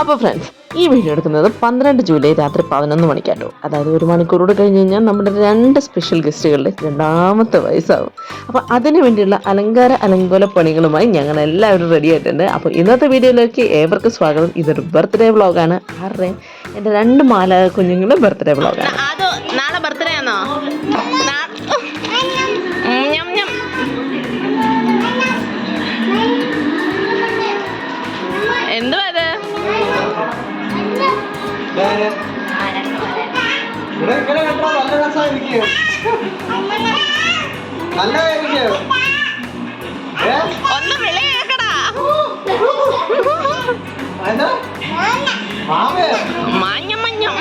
അപ്പോൾ ഫ്രണ്ട്സ്, ഈ വീഡിയോ എടുക്കുന്നത് 12 ജൂലൈ രാത്രി 11 മണിക്കാട്ടോ. അതായത് 1 മണിക്കൂറോട് കഴിഞ്ഞ് കഴിഞ്ഞാൽ നമ്മുടെ 2 സ്പെഷ്യൽ ഗസ്റ്റുകളുടെ 2ാമത്തെ വയസ്സാവും. അപ്പോൾ അതിനു വേണ്ടിയുള്ള അലങ്കോല പണികളുമായി ഞങ്ങൾ എല്ലാവരും റെഡി ആയിട്ടുണ്ട്. അപ്പോൾ ഇന്നത്തെ വീഡിയോയിലേക്ക് ഏവർക്കും സ്വാഗതം. ഇതൊരു ബർത്ത്ഡേ വ്ളോഗാണ്. ആരുടെ? എൻ്റെ 2 മാല കുഞ്ഞുങ്ങളുടെ ബർത്ത്ഡേ വ്ളോഗാണ്. നാളെ ബർത്ത്ഡേ ആണോ? എന്തുവാ ഇത്? ഒന്ന് വിളി കേക്കടാ. മഞ്ഞം മഞ്ഞം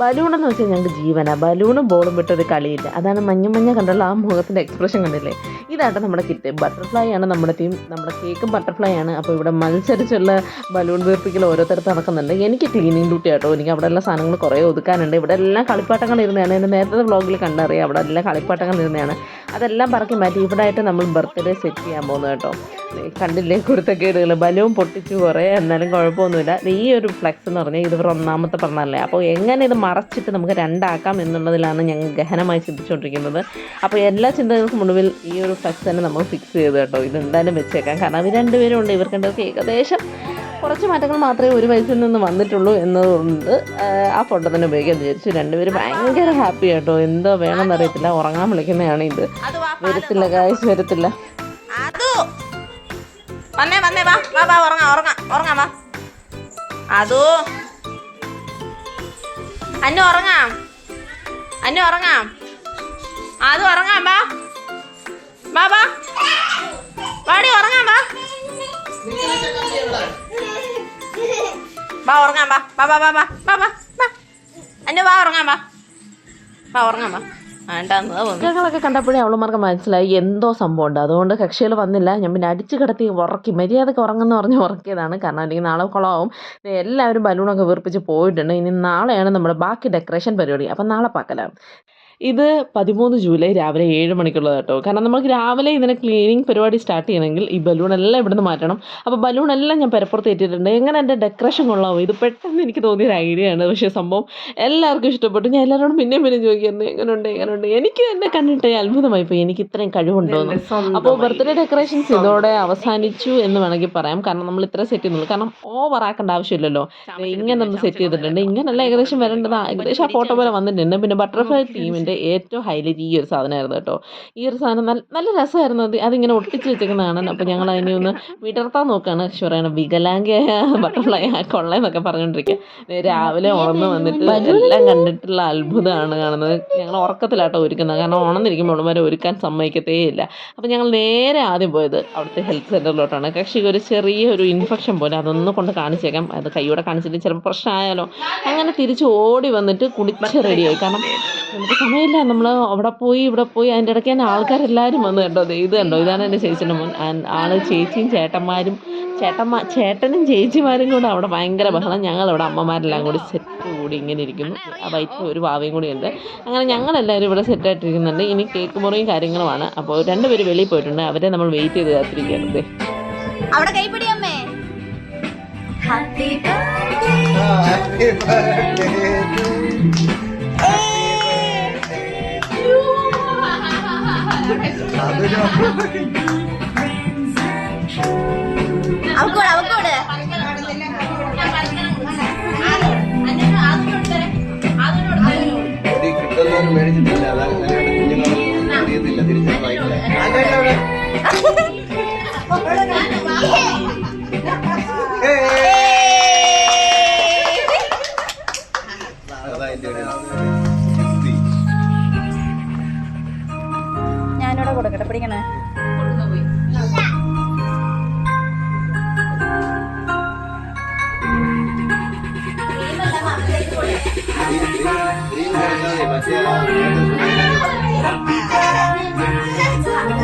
ബലൂൺ എന്ന് വെച്ചാൽ ഞങ്ങൾക്ക് ജീവനാ. ബലൂണും ബോളും വിട്ടൊരു കളിയില്ല. അതാണ് മഞ്ഞ കണ്ടുള്ള ആ മുഖത്തിൻ്റെ എക്സ്പ്രഷൻ കണ്ടില്ലേ? ഇതായിട്ട് നമ്മുടെ കിറ്റ്. ബട്ടർഫ്ലൈ ആണ് നമ്മുടെ തീം. നമ്മുടെ കേക്കും ബട്ടർഫ്ലൈ ആണ്. അപ്പോൾ ഇവിടെ മത്സരിച്ചുള്ള ബലൂൺ വീർപ്പിക്കൽ ഓരോരുത്തരത്ത് നടക്കുന്നുണ്ട്. എനിക്ക് ക്ലീനിങ് ഡ്യൂട്ടി ആട്ടോ. എനിക്ക് അവിടെ എല്ലാ സാധനങ്ങൾ കുറേ ഒതുക്കാനുണ്ട്. ഇവിടെ എല്ലാം കളിപ്പാട്ടങ്ങൾ ഇരുന്നതാണ്. എൻ്റെ നേരത്തെ വ്ളോഗിൽ കണ്ടറിയാം. അവിടെ എല്ലാം കളിപ്പാട്ടങ്ങൾ ഇരുന്നതാണ്. അതെല്ലാം പറക്കി മാറ്റി ഇവിടെ ആയിട്ട് നമ്മൾ ബർത്ത്ഡേ സെറ്റ് ചെയ്യാൻ പോകുന്നത് കേട്ടോ. കണ്ടില്ലേ കുരുത്തക്കേടുകൾ? ബലൂൺ പൊട്ടിച്ചു കുറേ, എന്നാലും കുഴപ്പമൊന്നുമില്ല. ഈ ഒരു ഫ്ലെക്സ് എന്ന് പറഞ്ഞാൽ ഇത് 1ാമത്തെ പറഞ്ഞല്ലേ. അപ്പോൾ എങ്ങനെ ഇത് മറച്ചിട്ട് നമുക്ക് 2 ആക്കാം എന്നുള്ളതിലാണ് ഞങ്ങൾ ഗഹനമായി ചിന്തിച്ചുകൊണ്ടിരിക്കുന്നത്. അപ്പോൾ എല്ലാ ചിന്തകൾക്കും മുന്നിൽ ഈ ഒരു ഫ്ലെക്സ് തന്നെ നമ്മൾ ഫിക്സ് ചെയ്ത് കേട്ടോ. ഇത് എന്തായാലും വെച്ചേക്കാം. കാരണം അവർ 2 പേരും ഉണ്ട്. ഇവർക്ക് ഏകദേശം കുറച്ച് മാറ്റങ്ങൾ മാത്രമേ 1 വയസ്സിൽ നിന്ന് വന്നിട്ടുള്ളൂ എന്നതുകൊണ്ട് ആ ഫോട്ടോ തന്നെ ഉപയോഗിക്കാൻ വിചാരിച്ചു. 2 പേരും ഭയങ്കര ഹാപ്പി കേട്ടോ. എന്തോ വേണമെന്നറിയത്തില്ല. ഉറങ്ങാൻ വിളിക്കുന്നതാണ് ഇത്. വരത്തില്ല ഗായ്സ്, വരത്തില്ല. വന്നേ വന്നേ വാ വാ വാ ഉറങ്ങാം വാ. അതോ അന്നു ഉറങ്ങാം അത് ഉറങ്ങാം. വാ വാ വാ വാടി ഉറങ്ങാം. വാ വാ ഉറങ്ങാം. വാ വാ വാ വാ വാ വാ വാ വാ അന്നു വാ ഉറങ്ങാം. വാ ഉറങ്ങാം. വാ കക്ഷികളൊക്കെ കണ്ടപ്പോഴേ അവളുമാർക്ക് മനസ്സിലായി എന്തോ സംഭവം ഉണ്ട്. അതുകൊണ്ട് കക്ഷികൾ വന്നില്ല. ഞാൻ പിന്നെ അടിച്ചു കിടത്തി ഉറക്കി, മര്യാദക്ക് ഉറങ്ങുന്ന പറഞ്ഞ് ഉറക്കിയതാണ്. കാരണം അല്ലെങ്കിൽ നാളെ കുളമാവും. എല്ലാവരും ബലൂണൊക്കെ വീർപ്പിച്ച് പോയിട്ടുണ്ട്. ഇനി നാളെയാണ് നമ്മുടെ ബാക്കി ഡെക്കറേഷൻ പരിപാടി. അപ്പം നാളെ പാക്കലാം. ഇത് 13 ജൂലൈ രാവിലെ 7 മണിക്കുള്ളത് കേട്ടോ. കാരണം നമുക്ക് രാവിലെ ഇതിനെ ക്ലീനിങ് പരിപാടി സ്റ്റാർട്ട് ചെയ്യണമെങ്കിൽ ഈ ബലൂണെല്ലാം ഇവിടുന്ന് മാറ്റണം. അപ്പോൾ ബലൂണെല്ലാം ഞാൻ പരപ്പുറത്ത് ഏറ്റിട്ടുണ്ട്. എങ്ങനെ എൻ്റെ ഡെക്കറേഷൻ കൊള്ളാമോ? ഇത് പെട്ടെന്ന് എനിക്ക് തോന്നിയൊരു ഐഡിയ ആണ്. പക്ഷേ സംഭവം എല്ലാവർക്കും ഇഷ്ടപ്പെട്ടു. ഞാൻ എല്ലാവരോടും പിന്നെയും ചോദിക്കുന്നത് എങ്ങനെയുണ്ട്. എനിക്ക് തന്നെ കണ്ടിട്ട് അത്ഭുതമായി പോയി. എനിക്ക് ഇത്രയും കഴിവുണ്ടോന്ന്. അപ്പോൾ ബർത്ത്ഡേ ഡെക്കറേഷൻസ് ഇതോടെ അവസാനിച്ചു എന്ന് വേണമെങ്കിൽ പറയാം. കാരണം നമ്മൾ ഇത്ര സെറ്റ് ചെയ്യുന്നുള്ളൂ. കാരണം ഓവർ ആക്കേണ്ട ആവശ്യമില്ലല്ലോ. ഇങ്ങനെ ഒന്ന് സെറ്റ് ചെയ്തിട്ടുണ്ട്. ഇങ്ങനെയല്ല ഏകദേശം വരേണ്ടത്. ഏകദേശം ആ ഫോട്ടോ പോലെ വന്നിട്ടുണ്ട്. പിന്നെ ബട്ടർഫ്ലൈ തീമിൻ്റെ ഏറ്റവും ഹൈലൈറ്റ് ഈ ഒരു സാധനമായിരുന്നു കേട്ടോ. ഈ ഒരു സാധനം നല്ല രസമായിരുന്നു. അതിങ്ങനെ ഒട്ടിച്ച് വെച്ചേക്കുന്നതാണ്. അപ്പോൾ ഞങ്ങൾ അതിനെ ഒന്ന് വിടർത്താൻ നോക്കുകയാണ്. പക്ഷെ പറയണം വികലാംഗയായ ബട്ടർഫ്ലൈ കൊള്ളയെന്നൊക്കെ പറഞ്ഞുകൊണ്ടിരിക്കുക. രാവിലെ ഉണർന്ന് വന്നിട്ട് എല്ലാം കണ്ടിട്ടുള്ള അത്ഭുതമാണ് കാണുന്നത്. ഞങ്ങൾ ഉറക്കത്തിലാട്ടോ ഒരുക്കുന്നത്. കാരണം ഉണർന്നിരിക്കുമ്പോൾ ഉള്ളവരെ ഒരുക്കാൻ സമ്മതിക്കത്തേ ഇല്ല. അപ്പോൾ ഞങ്ങൾ നേരെ ആദ്യം പോയത് അവിടുത്തെ ഹെൽത്ത് സെൻ്ററിലോട്ടാണ്. കക്ഷിക്ക് ഒരു ചെറിയൊരു ഇൻഫെക്ഷൻ പോലെ, അതൊന്ന് കൊണ്ട് കാണിച്ചേക്കാം. അത് കൈയോടെ കാണിച്ചിട്ട് ചിലപ്പോൾ പ്രശ്നമായാലോ. അങ്ങനെ തിരിച്ച് ഓടി വന്നിട്ട് കുടിച്ച് റെഡിയായി. കാരണം നമുക്ക് സമയമില്ല. നമ്മൾ അവിടെ പോയി ഇവിടെ പോയി. അതിൻ്റെ ഇടയ്ക്ക് തന്നെ ആൾക്കാരെല്ലാവരും വന്നു കേട്ടോ. ഇത് കണ്ടോ, ഇതാണ് എൻ്റെ ചേച്ചിൻ്റെ മോൻ. ചേച്ചിയും ചേട്ടനും ചേച്ചിമാരും കൂടെ അവിടെ ഭയങ്കര ബഹളം. ഞങ്ങളവിടെ അമ്മമാരെല്ലാം കൂടി സെറ്റ് കൂടി ഇങ്ങനെ ഇരിക്കുന്നു. ആ വയറ്റിൽ ഒരു വാവയും കൂടി ഉണ്ട്. അങ്ങനെ ഞങ്ങളെല്ലാവരും ഇവിടെ സെറ്റായിട്ടിരിക്കുന്നുണ്ട്. ഇനി കേക്ക് മുറിയും കാര്യങ്ങളുമാണ്. അപ്പോൾ 2 പേര് വെളിയിൽ പോയിട്ടുണ്ട്. അവരെ നമ്മൾ വെയിറ്റ് ചെയ്ത് കാത്തിരിക്കുകയാണ്. അവിടെ കൈപ്പിടി അമ്മേ. അവക്കോട് കിട്ടുന്നവർ മേടിച്ചിട്ടില്ല. അതങ്ങനെയാണ് കുഞ്ഞുങ്ങൾ അറിയത്തില്ല. തിരിച്ചറിയില്ല. ഞാനിവിടെ കൊടുക്കട്ടെ, പിടിക്കണേ. മറ്റേ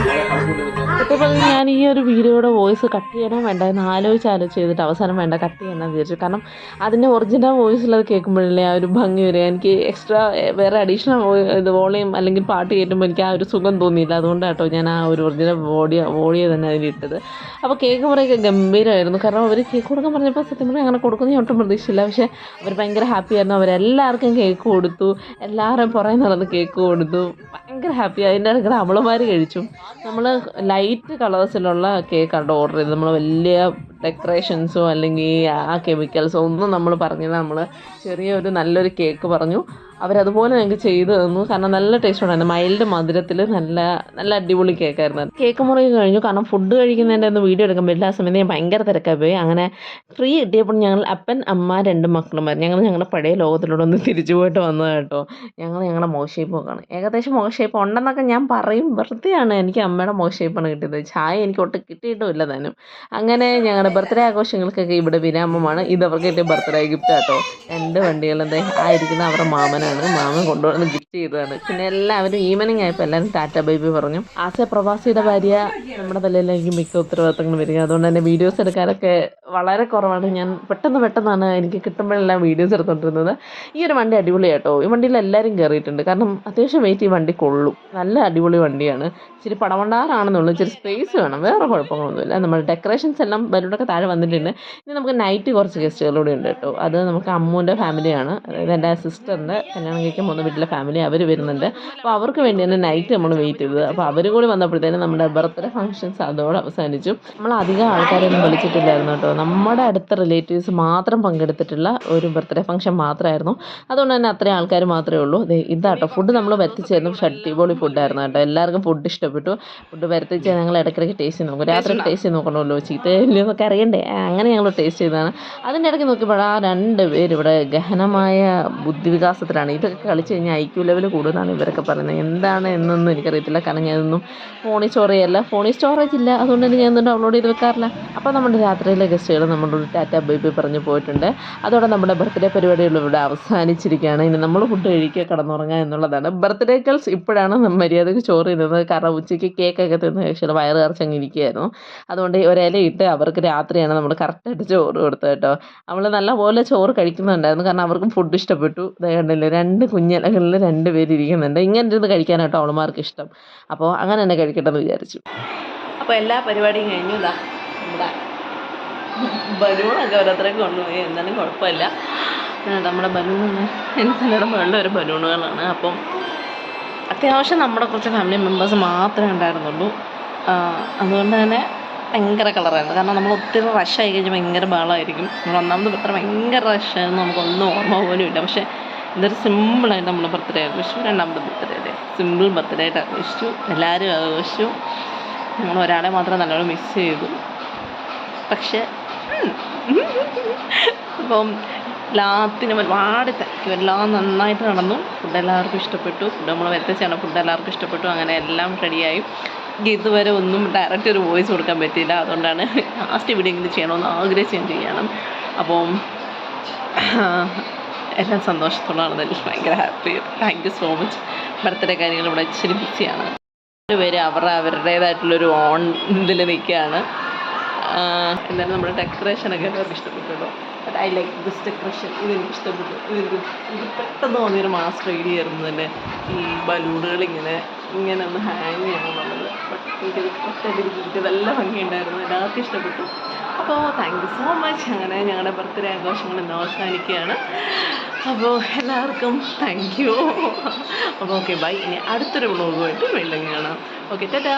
സത്യം പറഞ്ഞാൽ ഞാൻ ഈ ഒരു വീഡിയോയുടെ വോയിസ് കട്ട് ചെയ്യണോ വേണ്ട എന്ന് ആലോചിച്ച് ചെയ്തിട്ട് അവസാനം വേണ്ട കട്ട് ചെയ്യണമെന്ന് വിചാരിച്ചു. കാരണം അതിൻ്റെ ഒറിജിനൽ വോയിസിൽ അത് കേൾക്കുമ്പോഴല്ലേ ആ ഒരു ഭംഗി വരിക. എനിക്ക് എക്സ്ട്രാ വേറെ അഡീഷണൽ ഇത് വോളിയം അല്ലെങ്കിൽ പാട്ട് കേട്ടുമ്പോൾ എനിക്ക് ആ ഒരു സുഖം തോന്നിയില്ല. അതുകൊണ്ടാട്ടോ ഞാൻ ആ ഒരു ഒറിജിനൽ വോളിയ തന്നെ അതിലിട്ടത്. അപ്പോൾ കേക്ക് മുറയൊക്കെ ഗംഭീരമായിരുന്നു. കാരണം അവർ കേക്ക് കൊടുക്കാൻ പറഞ്ഞപ്പോൾ സത്യം പറഞ്ഞാൽ അങ്ങനെ കൊടുക്കുന്നത് ഞാൻ ഒട്ടും പ്രതീക്ഷിച്ചില്ല. പക്ഷേ അവർ ഭയങ്കര ഹാപ്പി ആയിരുന്നു. അവരെല്ലാവർക്കും കേക്ക് കൊടുത്തു, എല്ലാവരും പുറകെ നടന്ന് കേക്ക് കൊടുത്തു, ഭയങ്കര ഹാപ്പി. അതിൻ്റെ ഇടയ്ക്ക് അവളുമാർ കഴിച്ചു. നമ്മൾ ലൈറ്റ് കളേഴ്സിലുള്ള കേക്കാണ് ഓർഡർ ചെയ്തത്. നമ്മൾ വലിയ ഡെക്കറേഷൻസോ അല്ലെങ്കിൽ ആ കെമിക്കൽസോ ഒന്നും നമ്മൾ പറഞ്ഞില്ല. നമ്മൾ ചെറിയൊരു നല്ലൊരു കേക്ക് പറഞ്ഞു. അവരതുപോലെ ഞങ്ങൾക്ക് ചെയ്തു തന്നു. കാരണം നല്ല ടേസ്റ്റ് ഉണ്ടായിരുന്നു. മൈൽഡ് മധുരത്തിൽ നല്ല അടിപൊളി കേക്കായിരുന്നു. കേക്ക് മുറി കഴിഞ്ഞു. കാരണം ഫുഡ് കഴിക്കുന്നതിൻ്റെ ഒന്ന് വീഡിയോ എടുക്കാൻ പറ്റില്ല. ആ സമയത്ത് ഞാൻ ഭയങ്കര തിരക്കായി പോയി. അങ്ങനെ ഫ്രീ കിട്ടിയപ്പോൾ ഞങ്ങൾ അപ്പൻ, അമ്മ, 2 മക്കളുമാർ ഞങ്ങളുടെ പഴയ ലോകത്തിലൂടെ ഒന്ന് തിരിച്ചു പോയിട്ട് വന്നത് കേട്ടോ. ഞങ്ങളുടെ മോശേപ്പ് നോക്കാണ്. ഏകദേശം മോശേപ്പ് ഉണ്ടെന്നൊക്കെ ഞാൻ പറയും, വെറുതെയാണ്. എനിക്ക് അമ്മയുടെ മോശേപ്പാണ് കിട്ടിയത്. ചായ എനിക്ക് ഒട്ടും കിട്ടിയിട്ടുമില്ല താനും. അങ്ങനെ ഞങ്ങളുടെ ബർത്ത്ഡേ ആഘോഷങ്ങൾക്കൊക്കെ ഇവിടെ വിരാമമാണ്. ഇത് അവർക്ക് കിട്ടിയ ബർത്ത്ഡേ ഗിഫ്റ്റ് കേട്ടോ. 2 വണ്ടികളെന്തേ ആയിരിക്കുന്ന അവരുടെ മാമനാണ്. മാമൻ കൊണ്ടുവന്ന് ഗിഫ്റ്റ് ചെയ്തതാണ്. പിന്നെ എല്ലാവരും ഈവനിങ് ആയപ്പോൾ എല്ലാവരും ടാറ്റ ബൈബി പറഞ്ഞു. ആസെ പ്രവാസിയുടെ ഭാര്യ നമ്മുടെ തലയിലേക്ക് മിക്ക ഉത്തരവാദിത്തങ്ങൾ വരിക. അതുകൊണ്ട് തന്നെ വീഡിയോസ് എടുക്കാനൊക്കെ വളരെ കുറവാണ്. ഞാൻ പെട്ടെന്നാണ് എനിക്ക് കിട്ടുമ്പോഴെല്ലാം വീഡിയോസ് എടുത്തുകൊണ്ടിരുന്നത്. ഈ ഒരു വണ്ടി അടിപൊളിയാട്ടോ. ഈ വണ്ടിയിൽ എല്ലാവരും കയറിയിട്ടുണ്ട്. കാരണം അത്യാവശ്യം വെയിറ്റ് ഈ വണ്ടി കൊള്ളും. നല്ല അടിപൊളി വണ്ടിയാണ്. ഇച്ചിരി പടവണ്ടാറാണെന്നുള്ളൂ, ഇച്ചിരി സ്പേസ് വേണം, വേറെ കുഴപ്പങ്ങളൊന്നുമില്ല. നമ്മൾ ഡെക്കറേഷൻസ് എല്ലാം ബലൂണൊക്കെ താഴെ വന്നിട്ടുണ്ട്. ഇനി നമുക്ക് നൈറ്റ് കുറച്ച് ഗസ്റ്റുകളൂടെ ഉണ്ട് കേട്ടോ. അത് നമുക്ക് അമ്മൂൻ്റെ ഫാമിലിയാണ്, അതായത് എൻ്റെ സിസ്റ്ററിൻ്റെ കല്യാണം കഴിക്കാൻ പോകുന്ന വീട്ടിലെ ഫാമിലി അവർ വരുന്നുണ്ട്. അപ്പോൾ അവർക്ക് വേണ്ടി തന്നെ നൈറ്റ് നമ്മൾ വെയിറ്റ് ചെയ്തത്. അപ്പോൾ അവർ കൂടി വന്നപ്പോഴത്തേനും നമ്മുടെ ബർത്ത്ഡേ ഫംഗ്ഷൻസ് അതോടെ അവസാനിച്ചു. നമ്മൾ അധികം ആൾക്കാരൊന്നും വിളിച്ചിട്ടില്ലായിരുന്നു കേട്ടോ. നമ്മുടെ അടുത്ത റിലേറ്റീവ്സ് മാത്രം പങ്കെടുത്തിട്ടുള്ള ഒരു ബർത്ത്ഡേ ഫംഗ്ഷൻ മാത്രമായിരുന്നു. അതുകൊണ്ട് തന്നെ അത്രയും ആൾക്കാർ മാത്രമേ ഉള്ളൂ. ഇതാട്ടോ ഫുഡ് നമ്മൾ വരുത്തിച്ചായിരുന്നു. പക്ഷേ അടിപൊളി ഫുഡായിരുന്നു കേട്ടോ. എല്ലാവർക്കും ഫുഡ് ഇഷ്ടപ്പെട്ടു. ഫുഡ് വരുത്തിച്ചാൽ ഞങ്ങൾ ഇടയ്ക്കിടയ്ക്ക് ടേസ്റ്റ് ചെയ്ത് നോക്കും. രാത്രി ടേസ്റ്റ് ചെയ്ത് നോക്കണമല്ലോ, ചീത്തയില്ലെന്നൊക്കെ അറിയണ്ടേ. അങ്ങനെ ഞങ്ങൾ ടേസ്റ്റ് ചെയ്തതാണ്. അതിൻ്റെ ഇടയ്ക്ക് നോക്കിയപ്പോൾ ആ 2 പേര് ഇവിടെ ഗഹനമായ ബുദ്ധിവികാസത്തിലാണ്. ഇതൊക്കെ കളിച്ച് കഴിഞ്ഞാൽ IQ ലെവൽ കൂടുതലാണ് ഇവരൊക്കെ പറയുന്നത്. എന്താണ് എന്നൊന്നും എനിക്കറിയത്തില്ല. കാരണം ഞാനൊന്നും ഫോണിൽ സ്റ്റോറേജ് ഇല്ല. അതുകൊണ്ട് തന്നെ ഞാനൊന്നും ഡൗൺലോഡ് ചെയ്ത് വെക്കാറില്ല. അപ്പോൾ നമ്മുടെ രാത്രിയിലെ ഗസ്റ്റുകൾ നമ്മളോട് ടാറ്റ ബൈബൈ പറഞ്ഞ് പോയിട്ടുണ്ട്. അതോടെ നമ്മുടെ ബർത്ത്ഡേ പരിപാടികൾ ഇവിടെ അവസാനിച്ചിരിക്കുകയാണ്. ഇനി നമ്മൾ ഫുഡ് കഴിക്കുക, കിടന്നുറങ്ങുക എന്നുള്ളതാണ്. ബർത്ത്ഡേ ഗേൾസ് ഇപ്പോഴാണ് മര്യാദയ്ക്ക് ചോറ് തിന്നുന്നത്. കാരണം ഉച്ചയ്ക്ക് കേക്കൊക്കെ തിന്ന് കഴിച്ചാൽ വയറ് നിറച്ചങ്ങ് ഇരിക്കുകയായിരുന്നു. അതുകൊണ്ട് ഒരിലയിട്ട് അവർക്ക് രാത്രിയാണ് നമ്മൾ കറക്റ്റായിട്ട് ചോറ് കൊടുത്തത് കേട്ടോ. നമ്മൾ നല്ലപോലെ ചോറ് കഴിക്കുന്നുണ്ടായിരുന്നു. കാരണം അവർക്കും ഫുഡ് ഇഷ്ടപ്പെട്ടു. കണ്ടില്ലേ, 2 കുഞ്ഞിലകളിൽ 2 പേര് ഇരിക്കുന്നുണ്ട്. ഇങ്ങനെ ഇരുന്ന് കഴിക്കാനായിട്ടോ അവളുമാർക്ക് ഇഷ്ടം. അപ്പോൾ അങ്ങനെ തന്നെ കഴിക്കട്ടെ എന്ന് വിചാരിച്ചു. അപ്പോൾ എല്ലാ പരിപാടിയും കഴിഞ്ഞു. ഇതാ നമ്മുടെ ബലൂണൊക്കെ ഓരോരുത്തരൊക്കെ കൊണ്ടുപോയി. എന്തായാലും കുഴപ്പമില്ല. നമ്മുടെ ബലൂണൊന്ന് എൻ്റെ മുകളിൽ ഒരു ബലൂണുകളാണ്. അപ്പം അത്യാവശ്യം നമ്മുടെ കുറച്ച് ഫാമിലി മെമ്പേഴ്സ് മാത്രമേ ഉണ്ടായിരുന്നുള്ളൂ. അതുകൊണ്ട് തന്നെ ഭയങ്കര കളറായിരുന്നു. കാരണം നമ്മൾ ഒത്തിരി റഷായി കഴിഞ്ഞാൽ ഭയങ്കര ബഹളമായിരിക്കും. നമ്മൾ ഒന്നാമത് ബർത്ത്ഡേ ഭയങ്കര റഷായിരുന്നു. നമുക്കൊന്നും ഓർമ്മ പോലും ഇല്ല. പക്ഷേ ഇതൊരു സിമ്പിളായിട്ട് നമ്മൾ ബർത്ത്ഡേ ആഘോഷിച്ചു. 2ാമത്തെ ബർത്ത്ഡേ അല്ലേ, സിമ്പിൾ ബർത്ത്ഡേ ആയിട്ട് ആഘോഷിച്ചു. എല്ലാവരും ആഘോഷിച്ചു. ഞങ്ങൾ ഒരാളെ മാത്രം നല്ലോണം മിസ് ചെയ്തു. പക്ഷേ അപ്പം എല്ലാത്തിനും ഒരുപാട് താങ്ക് യു. എല്ലാം നന്നായിട്ട് നടന്നു. ഫുഡ് എല്ലാവർക്കും ഇഷ്ടപ്പെട്ടു. ഫുഡ് നമ്മൾ വരുത്തിച്ചാണ്. ഫുഡ് എല്ലാവർക്കും ഇഷ്ടപ്പെട്ടു. അങ്ങനെ എല്ലാം റെഡിയായി. ഇതുവരെ ഒന്നും ഡയറക്റ്റ് ഒരു വോയിസ് കൊടുക്കാൻ പറ്റിയില്ല. അതുകൊണ്ടാണ് ലാസ്റ്റ് വീഡിയോ എങ്കിലും ചെയ്യണമെന്ന് ആഗ്രഹിച്ച് ഞാൻ ചെയ്യണം. അപ്പം എല്ലാം സന്തോഷത്തോടാണ്. ഭയങ്കര happy. Thank you so much. Birthday കാര്യങ്ങൾ ഇവിടെ ഇച്ചിരി ബിസിയാണ്. പേര് അവരുടേതായിട്ടുള്ളൊരു ഇതിൽ നിൽക്കുകയാണ്. എന്നാലും നമ്മുടെ ഡെക്കറേഷനൊക്കെ എല്ലാവർക്കും ഇഷ്ടപ്പെട്ടല്ലോ. But I like this decoration. ഇതെനിക്ക് ഇഷ്ടപ്പെട്ടു. ഇത് പെട്ടെന്ന് തോന്നിയൊരു മാസ്റ്റർ ഐഡിയ ആയിരുന്നു തന്നെ ഈ ബലൂണുകൾ ഇങ്ങനെ ഒന്ന് ഹാങ് ചെയ്യണമെന്നുള്ളത്. ബട്ട് എനിക്കത് കറക്റ്റായിട്ട് കിട്ടിയത് നല്ല ഭംഗിയുണ്ടായിരുന്നു. എല്ലാവർക്കും ഇഷ്ടപ്പെട്ടു. അപ്പോൾ താങ്ക് യു സോ മച്ച്. അങ്ങനെ ഞങ്ങളുടെ ബർത്ത്ഡേ ആഘോഷങ്ങൾ ഇന്ന് അവസാനിക്കുകയാണ്. അപ്പോൾ എല്ലാവർക്കും താങ്ക് യു. അപ്പോൾ ഓക്കെ ബൈ. ഇനി അടുത്തൊരു വ്ളോഗുമായിട്ട് വീണ്ടും കാണാം. ഓക്കെ ടാറ്റാ.